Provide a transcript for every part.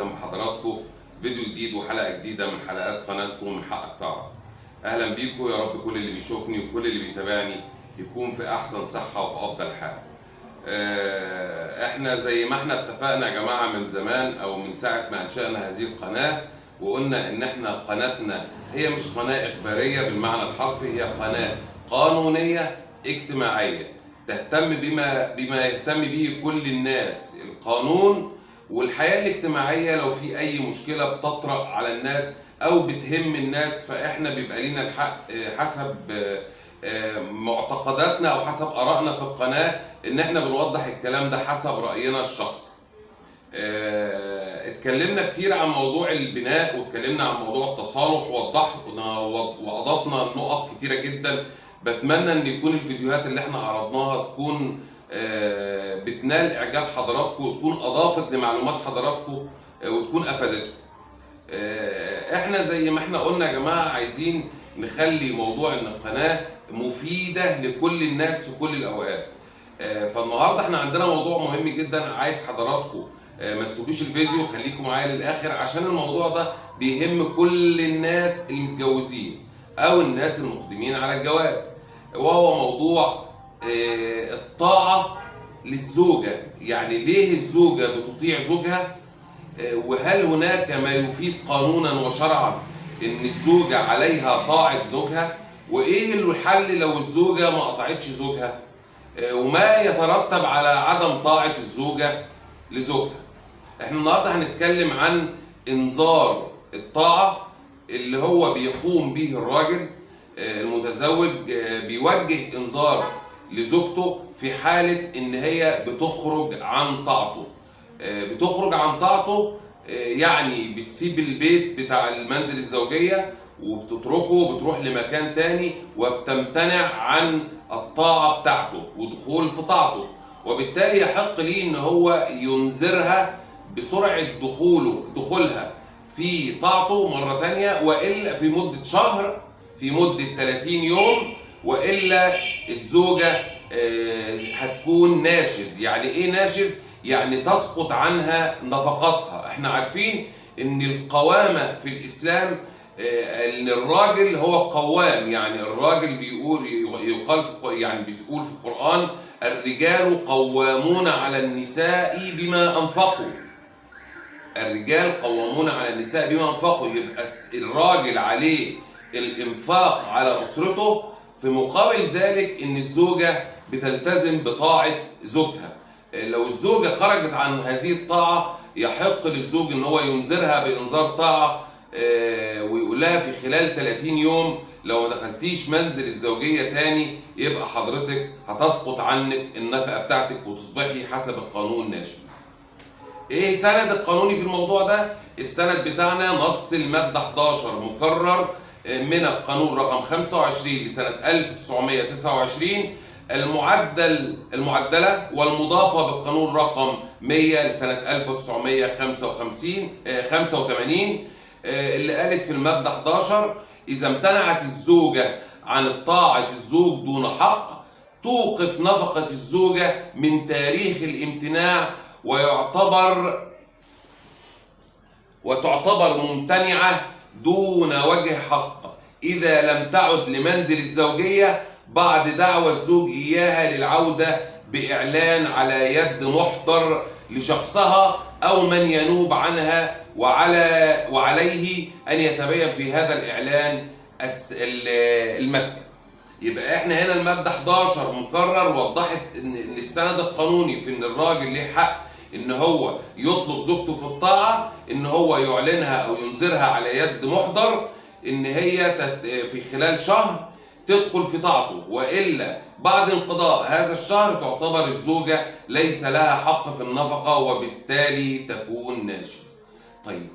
وسهلا بحضراتكم فيديو جديد وحلقه جديده من حلقات قناتكم من حقك تعرف. اهلا بيكم، يا رب كل اللي بيشوفني وكل اللي بيتابعني يكون في احسن صحه وفي افضل حال. احنا زي ما احنا اتفقنا يا جماعه من زمان او من ساعه ما انشأنا هذه القناه، وقلنا ان احنا قناتنا هي مش قناه اخباريه بالمعنى الحرفي، هي قناه قانونيه اجتماعيه تهتم بما يهتم به كل الناس، القانون والحياه الاجتماعيه. لو في اي مشكله بتطرأ على الناس او بتهم الناس فاحنا بيبقى لينا الحق حسب معتقداتنا او حسب ارائنا في القناه ان احنا بنوضح الكلام ده حسب راينا الشخصي. اتكلمنا كتير عن موضوع البناء واتكلمنا عن موضوع التصالح واضفنا نقط كتيره جدا. بتمنى ان يكون الفيديوهات اللي احنا عرضناها تكون بتنال اعجاب حضراتكم وتكون اضافت لمعلومات حضراتكم وتكون افادتكم. احنا زي ما احنا قلنا يا جماعه عايزين نخلي موضوع ان القناه مفيده لكل الناس في كل الاوقات. فالنهارده احنا عندنا موضوع مهم جدا، عايز حضراتكم ما تسيبوش الفيديو، خليكم معايا للاخر عشان الموضوع ده بيهم كل الناس المتجوزين او الناس المقدمين على الجواز، وهو موضوع الطاعه للزوجه. يعني ليه الزوجه بتطيع زوجها؟ وهل هناك ما يفيد قانونا وشرعا ان الزوجه عليها طاعه زوجها؟ وايه الحل لو الزوجه ما قطعتش زوجها؟ وما يترتب على عدم طاعه الزوجه لزوجها؟ احنا النهارده هنتكلم عن انذار الطاعه اللي هو بيقوم به الراجل المتزوج، بيوجه انذار لزوجته في حاله ان هي بتخرج عن طاعته. بتخرج عن طاعته يعني بتسيب البيت بتاع المنزل الزوجيه وبتتركه وبتروح لمكان تاني وبتمتنع عن الطاعه بتاعته ودخول في طاعته، وبالتالي يحق ليه ان هو ينذرها بسرعه دخولها في طاعته مره تانيه، والا في مده شهر، في مده 30 يوم، والا الزوجه هتكون ناشز. يعني ايه ناشز؟ يعني تسقط عنها نفقاتها. احنا عارفين ان القوامه في الاسلام ان الراجل هو قوام، يعني الراجل يقول في القرآن الرجال قوامون على النساء بما انفقوا. الرجال قوامون على النساء بما انفقوا، يبقى الراجل عليه الانفاق على اسرته، في مقابل ذلك ان الزوجه بتلتزم بطاعه زوجها. لو الزوجه خرجت عن هذه الطاعه يحق للزوج ان هو ينذرها بانذار طاعه ويقول لها في خلال 30 يوم لو ما دخلتيش منزل الزوجيه تاني يبقى حضرتك هتسقط عنك النفقه بتاعتك وتصبحي حسب القانون ناشز. ايه السند القانوني في الموضوع ده؟ السند بتاعنا نص الماده 11 مكرر من القانون رقم 25 لسنه 1929 المعدله والمضافه بالقانون رقم 100 لسنه 1985 اللي قالت في الماده 11: اذا امتنعت الزوجه عن طاعه الزوج دون حق توقف نفقه الزوجه من تاريخ الامتناع وتعتبر ممتنعه دون وجه حق اذا لم تعد لمنزل الزوجيه بعد دعوى الزوج إياها للعودة بإعلان على يد محضر لشخصها أو من ينوب عنها، وعليه أن يتبين في هذا الإعلان المسكن. يبقى احنا هنا المادة 11 مكرر وضحت ان السند القانوني في ان الراجل ليه حق ان هو يطلب زوجته في الطاعة، ان هو يعلنها او ينذرها على يد محضر ان هي في خلال شهر تدخل في طاعته، والا بعد انقضاء هذا الشهر تعتبر الزوجه ليس لها حق في النفقه وبالتالي تكون ناشز. طيب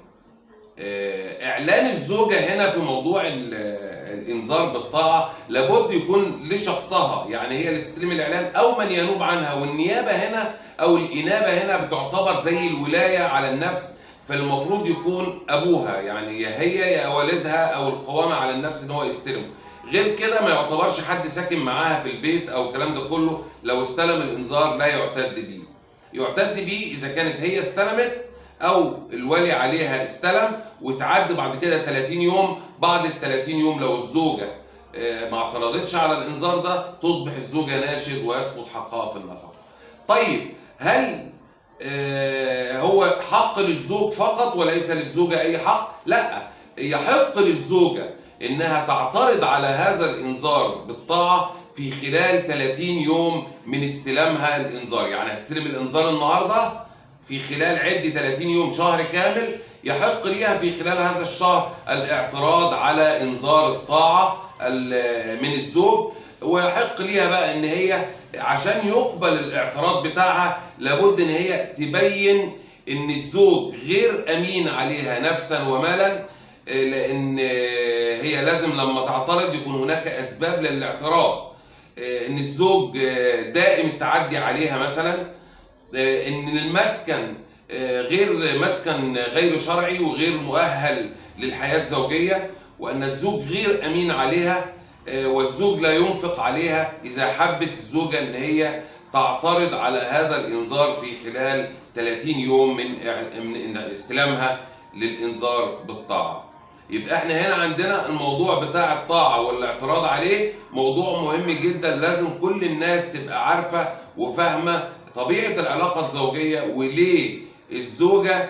اعلان الزوجه هنا في موضوع الانذار بالطاعه لابد يكون لشخصها، يعني هي اللي تستلم الاعلان او من ينوب عنها، والنيابه هنا او الانابه هنا بتعتبر زي الولايه على النفس، فالمفروض يكون ابوها، يعني يا هي يا والدها او القوامه على النفس ان هو يستلم. غير كده ما يعتبرش حد ساكن معاها في البيت او الكلام ده كله، لو استلم الانذار لا يعتد بيه. يعتد بيه اذا كانت هي استلمت او الولي عليها استلم وتعدي بعد كده 30 يوم. بعد ال 30 يوم لو الزوجه ما اعترضتش على الانذار ده تصبح الزوجه ناشز ويسقط حقها في النفقه. طيب هل هو حق للزوج فقط وليس للزوجه اي حق؟ لا، يحق للزوجه انها تعترض على هذا الانذار بالطاعه في خلال 30 يوم من استلامها الانذار. يعني هتستلم الانذار النهارده، في خلال عد 30 يوم شهر كامل يحق ليها في خلال هذا الشهر الاعتراض على انذار الطاعه من الزوج. ويحق ليها بقى ان هي عشان يقبل الاعتراض بتاعها لابد ان هي تبين ان الزوج غير امين عليها نفسا ومالا، لان هي لازم لما تعترض يكون هناك اسباب للاعتراض. ان الزوج دائم التعدي عليها مثلا، ان المسكن مسكن غير شرعي وغير مؤهل للحياة الزوجية، وان الزوج غير امين عليها، والزوج لا ينفق عليها اذا حبت الزوجة ان هي تعترض على هذا الانذار في خلال 30 يوم من استلامها للانذار بالطاعة. يبقى احنا هنا عندنا الموضوع بتاع الطاعة والاعتراض عليه موضوع مهم جدا، لازم كل الناس تبقى عارفة وفاهمة طبيعة العلاقة الزوجية وليه الزوجة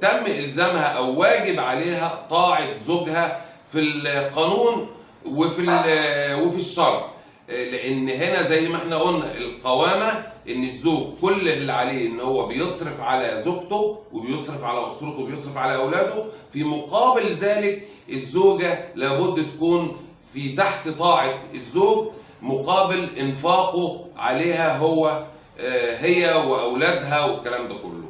تم إلزامها أو واجب عليها طاعة زوجها في القانون وفي الشرع. لأن هنا زي ما احنا قلنا القوامة إن الزوج كل اللي عليه إن هو بيصرف على زوجته وبيصرف على أسرته وبيصرف على أولاده، في مقابل ذلك الزوجة لابد تكون في تحت طاعة الزوج مقابل إنفاقه عليها هي وأولادها والكلام ده كله.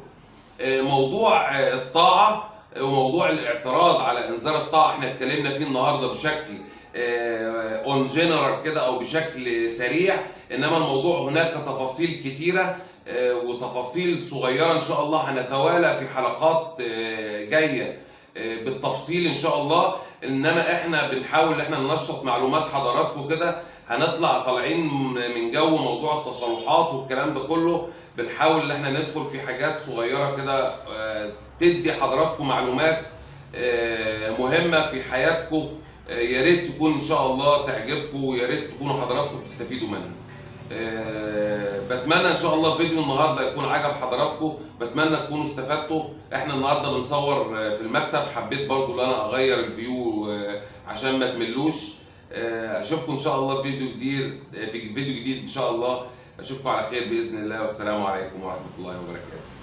موضوع الطاعة وموضوع الاعتراض على انذار الطاعة احنا اتكلمنا فيه النهارده بشكل اون جنرال كده او بشكل سريع، انما الموضوع هناك تفاصيل كتيرة وتفاصيل صغيرة ان شاء الله هنتوالى في حلقات جاية بالتفصيل ان شاء الله. انما احنا بنحاول ان احنا ننشط معلومات حضراتكم كده، هنطلع طالعين من جو موضوع التصالحات والكلام ده كله، بنحاول ان احنا ندخل في حاجات صغيرة كده تدي حضراتكم معلومات مهمة في حياتكم، يا ريت تكون ان شاء الله تعجبكم ويا ريت تكونوا حضراتكم تستفيدوا منها. بتمنى ان شاء الله فيديو النهارده يكون عجب حضراتكم، بتمنى تكونوا استفدتوا. احنا النهارده بنصور في المكتب، حبيت برضو ان انا اغير الفيو عشان ما تملوش. اشوفكم ان شاء الله في فيديو جديد ان شاء الله. اشوفكم على خير باذن الله، والسلام عليكم ورحمه الله وبركاته.